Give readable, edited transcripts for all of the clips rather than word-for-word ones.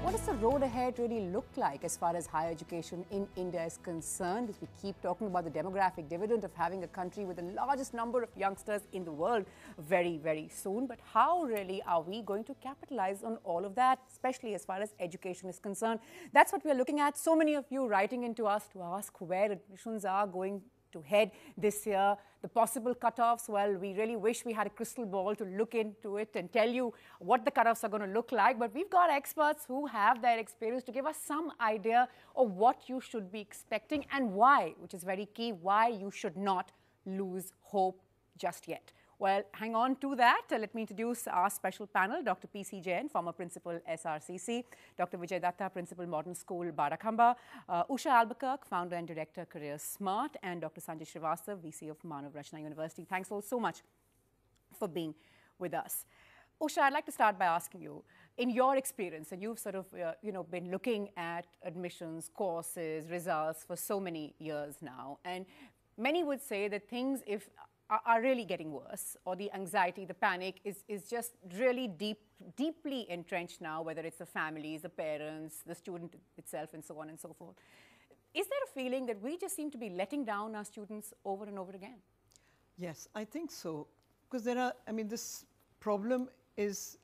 what does the road ahead really look like as far as higher education in India is concerned? As we keep talking about the demographic dividend of having a country with the largest number of youngsters in the world very, very soon. But how really are we going to capitalize on all of that, especially as far as education is concerned? That's what we're looking at. So many of you writing into us to ask where admissions are going to head this year, the possible cutoffs. Well, we really wish we had a crystal ball to look into it and tell you what the cutoffs are going to look like. But we've got experts who have their experience to give us some idea of what you should be expecting and why, which is very key, why you should not lose hope just yet. Well, hang on to that. Let me introduce our special panel, Dr. P.C. Jain, former Principal SRCC, Dr. Vijay Datta, Principal Modern School, Barakhamba, Usha Albuquerque, Founder and Director, Career Smart, and Dr. Sanjay Srivastava, VC of Manav Rachna University. Thanks all so much for being with us. Usha, I'd like to start by asking you, in your experience, and you've sort of been looking at admissions, courses, results for so many years now, and many would say that things are really getting worse, or the anxiety, the panic is just really deeply entrenched now, whether it's the families, the parents, the student itself, and so on and so forth. Is there a feeling that we just seem to be letting down our students over and over again? Yes, I think so. Because this problem is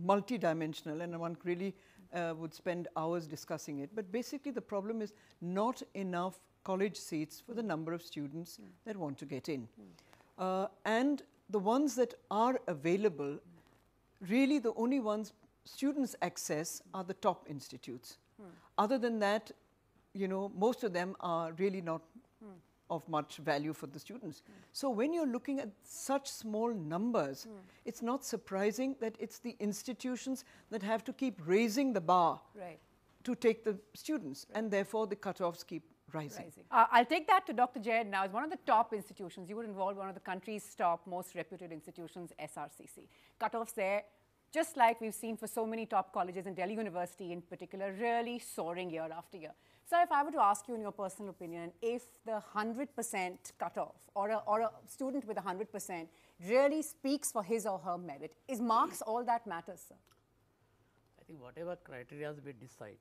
multidimensional, and one really would spend hours discussing it. But basically, the problem is not enough college seats for the number of students that want to get in. And the ones that are available, really the only ones students access are the top institutes. Other than that, most of them are really not of much value for the students. So when you're looking at such small numbers, it's not surprising that it's the institutions that have to keep raising the bar to take the students, and therefore the cutoffs keep rising. I'll take that to Dr. Jain now. As one of the top institutions, you were involved one of the country's top most reputed institutions, SRCC. Cutoffs there, just like we've seen for so many top colleges, and Delhi University in particular, really soaring year after year. So if I were to ask you in your personal opinion, if the 100% cutoff or a student with 100% really speaks for his or her merit, is marks all that matters, sir? I think whatever criteria we decide,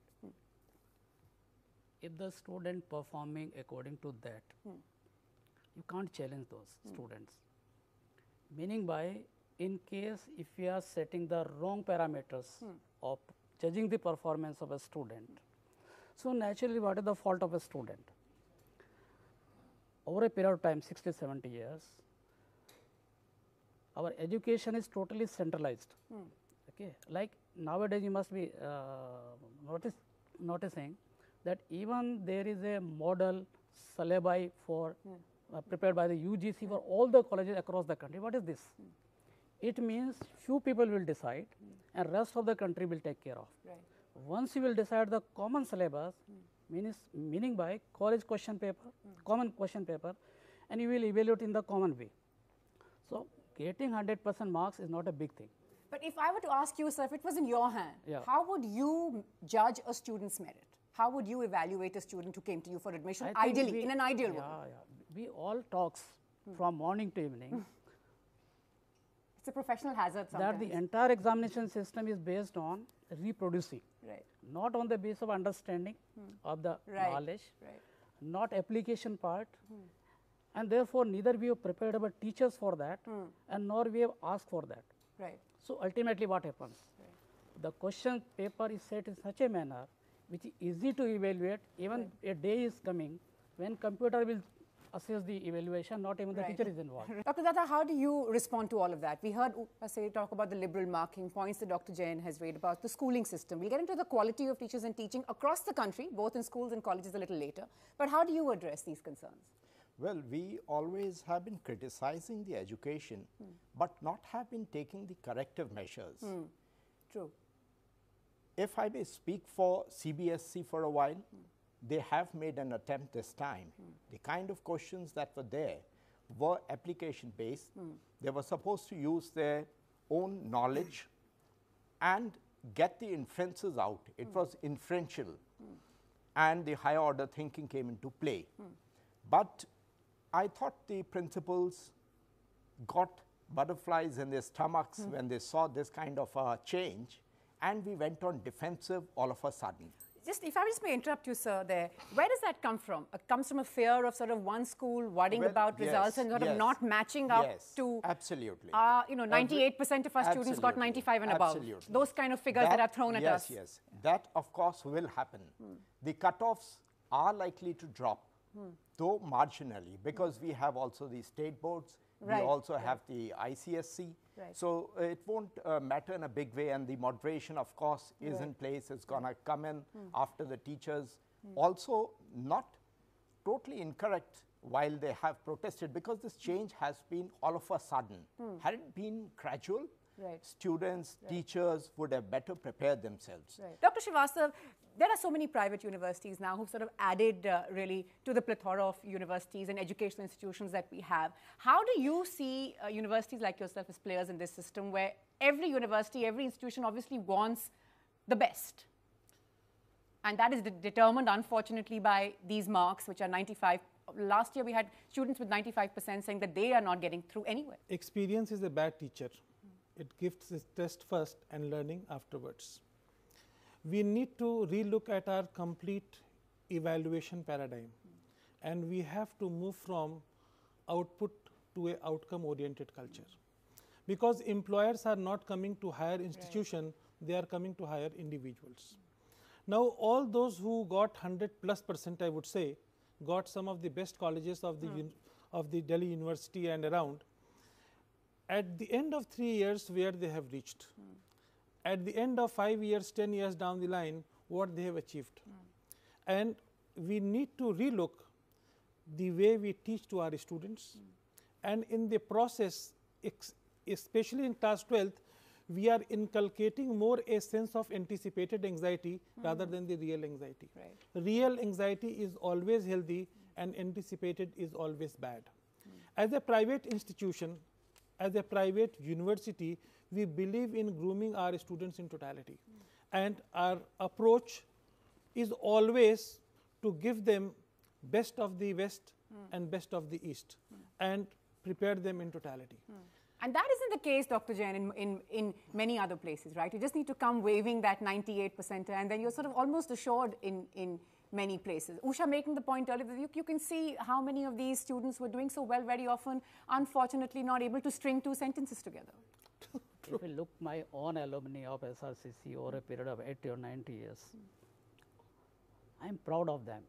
if the student performing according to that, you can't challenge those students. Meaning by, in case if we are setting the wrong parameters of judging the performance of a student, so naturally what is the fault of a student? Over a period of time, 60, 70 years, our education is totally centralized. Okay, like nowadays you must be noticing that even there is a model syllabi for prepared by the UGC for all the colleges across the country. What is this? It means few people will decide and rest of the country will take care of. Once you will decide the common syllabus, meaning by college question paper, common question paper, and you will evaluate in the common way. So getting 100% marks is not a big thing. But if I were to ask you, sir, if it was in your hand, how would you judge a student's merit? How would you evaluate a student who came to you for admission, ideally, in an ideal world? We all talks from morning to evening. It's a professional hazard sometimes. That the entire examination system is based on reproducing, not on the basis of understanding of the knowledge, not application part, and therefore neither we have prepared our teachers for that, and nor we have asked for that. So ultimately what happens? The question paper is set in such a manner which is easy to evaluate. Even a day is coming when computer will assess the evaluation, not even the teacher is involved. Dr. Datta, how do you respond to all of that? We heard say talk about the liberal marking, points that Dr. Jain has raised about the schooling system. We'll get into the quality of teachers and teaching across the country, both in schools and colleges a little later. But how do you address these concerns? Well, we always have been criticizing the education, but not have been taking the corrective measures. True. If I may speak for CBSE for a while, they have made an attempt this time. The kind of questions that were there were application based. They were supposed to use their own knowledge and get the inferences out. It was inferential, and the higher order thinking came into play. But I thought the principals got butterflies in their stomachs when they saw this kind of change, and we went on defensive all of a sudden. Just, if I just may interrupt you, sir, there, where does that come from? It comes from a fear of sort of one school worrying about results and sort of not matching up to, absolutely. You know, 98% of our students got 95 and above. Those kind of figures that are thrown at us. Yes, that of course will happen. The cutoffs are likely to drop, though marginally, because we have also the state boards, we also have the ICSC. So it won't matter in a big way, and the moderation, of course, is in place. It's going to come in after the teachers. Also, not totally incorrect while they have protested, because this change has been all of a sudden. Had it been gradual, students, teachers would have better prepared themselves. Dr. Srivastava, there are so many private universities now who've sort of added really to the plethora of universities and educational institutions that we have. How do you see universities like yourself as players in this system, where every university, every institution obviously wants the best? And that is determined, unfortunately, by these marks, which are 95. Last year, we had students with 95% saying that they are not getting through anywhere. Experience is a bad teacher. It gives the test first and learning afterwards. We need to relook at our complete evaluation paradigm, and we have to move from output to an outcome-oriented culture. Because employers are not coming to hire institution, they are coming to hire individuals. Now, all those who got 100+%, I would say, got some of the best colleges of the Delhi University and around. At the end of 3 years, where they have reached. At the end of 5 years, 10 years down the line, what they have achieved. And we need to relook the way we teach to our students. And in the process, especially in class 12th, we are inculcating more a sense of anticipated anxiety rather than the real anxiety. Real anxiety is always healthy and anticipated is always bad. As a private institution, as a private university, we believe in grooming our students in totality. And our approach is always to give them best of the West and best of the East and prepare them in totality. And that isn't the case, Dr. Jain, in many other places, right? You just need to come waving that 98% and then you're sort of almost assured in many places. Usha making the point earlier, you can see how many of these students were doing so well very often, unfortunately not able to string two sentences together. If you look my own alumni of SRCC over a period of 80 or 90 years, I'm proud of them.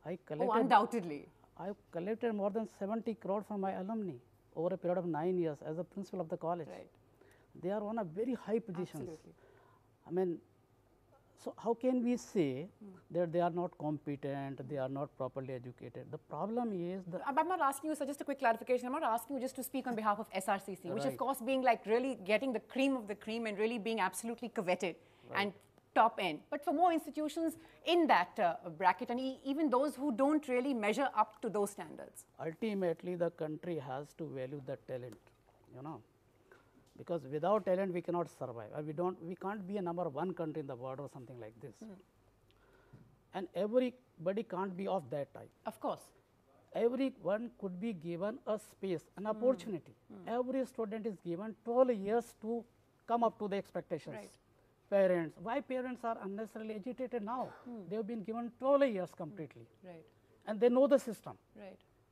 I collected, undoubtedly. I collected more than 70 crore from my alumni over a period of 9 years as a principal of the college. They are on a very high positions. Absolutely. I mean, so how can we say that they are not competent, they are not properly educated? The problem is I'm not asking you, sir, just a quick clarification. I'm not asking you just to speak on behalf of SRCC, which of course being like really getting the cream of the cream and really being absolutely coveted and top end. But for more institutions in that bracket and even those who don't really measure up to those standards. Ultimately, the country has to value the talent, you know. Because without talent, we cannot survive. We can't be a #1 country in the world or something like this. And everybody can't be of that type. Of course. Everyone could be given a space, an opportunity. Every student is given 12 years to come up to the expectations. Parents, why parents are unnecessarily agitated now? They have been given 12 years completely. And they know the system.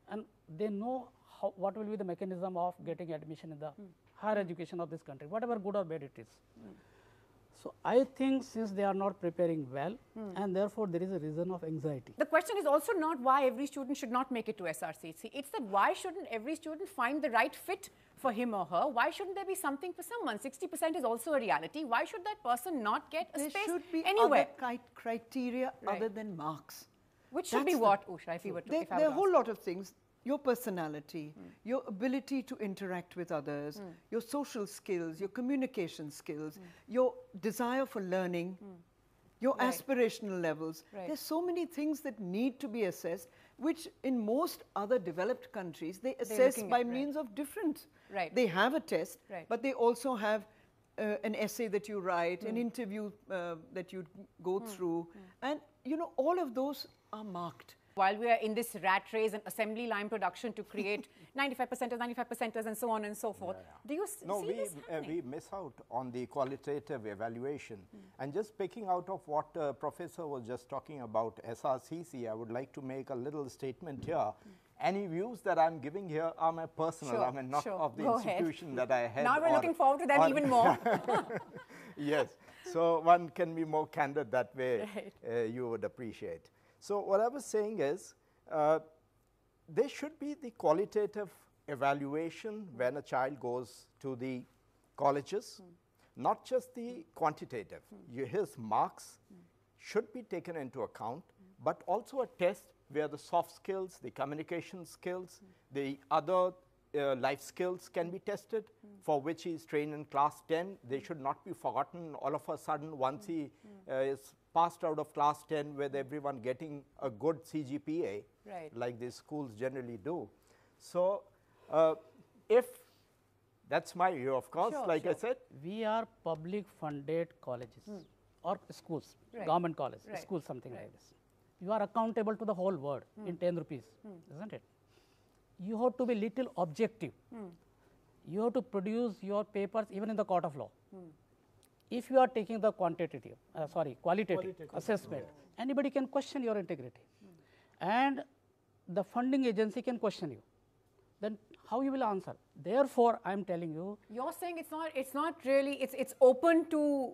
And they know what will be the mechanism of getting admission in the higher education of this country, whatever good or bad it is. So I think since they are not preparing well, and therefore there is a reason of anxiety. The question is also not why every student should not make it to SRCC. It's that why shouldn't every student find the right fit for him or her? Why shouldn't there be something for someone? 60% is also a reality. Why should that person not get a space There should be anywhere? other criteria other than marks. Which should be what, Usha, if you were to There are a whole lot of things. Your personality, your ability to interact with others, your social skills, your communication skills, your desire for learning, your aspirational levels. There's so many things that need to be assessed, which in most other developed countries, they assess by means of different. They have a test, but they also have an essay that you write, an interview that you go through. And, you know, all of those are marked. While we are in this rat race and assembly line production to create 95%ers and so on and so forth, do you see this happening? We miss out on the qualitative evaluation. And just picking out of what Professor was just talking about SRCC, I would like to make a little statement here. Any views that I'm giving here are my personal, I mean, not of the institution that I head. Now we're looking forward to them even more. Yes, so one can be more candid that way, you would appreciate. So what I was saying is, there should be the qualitative evaluation when a child goes to the colleges, not just the quantitative. His marks should be taken into account, but also a test where the soft skills, the communication skills, the other life skills can be tested, for which he is trained in class 10. They should not be forgotten all of a sudden once he is passed out of class 10 with everyone getting a good CGPA, like these schools generally do. So, if that's my view, of course, I said. We are public funded colleges or schools, government college, schools, something like this. You are accountable to the whole world in 10 rupees, isn't it? You have to be little objective. You have to produce your papers even in the court of law. If you are taking the qualitative assessment, anybody can question your integrity. And the funding agency can question you. Then how you will answer? Therefore, I am telling you. You're saying it's not really, it's open to.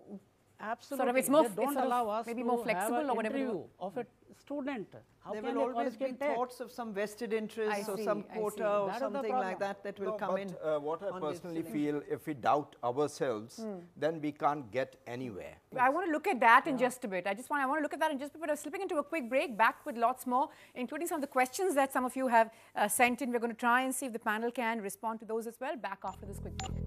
Absolutely. Sort of, it's more, they don't allow us maybe to more flexible have or whatever. Interview of a student. How there can will always be take? thoughts of some vested interest or some quota or something like that will come in. What I personally feel, if we doubt ourselves, then we can't get anywhere. I want to look at that in just a bit. I want to look at that in just a bit. I'm slipping into a quick break, back with lots more, including some of the questions that some of you have sent in. We're going to try and see if the panel can respond to those as well. Back after this quick break.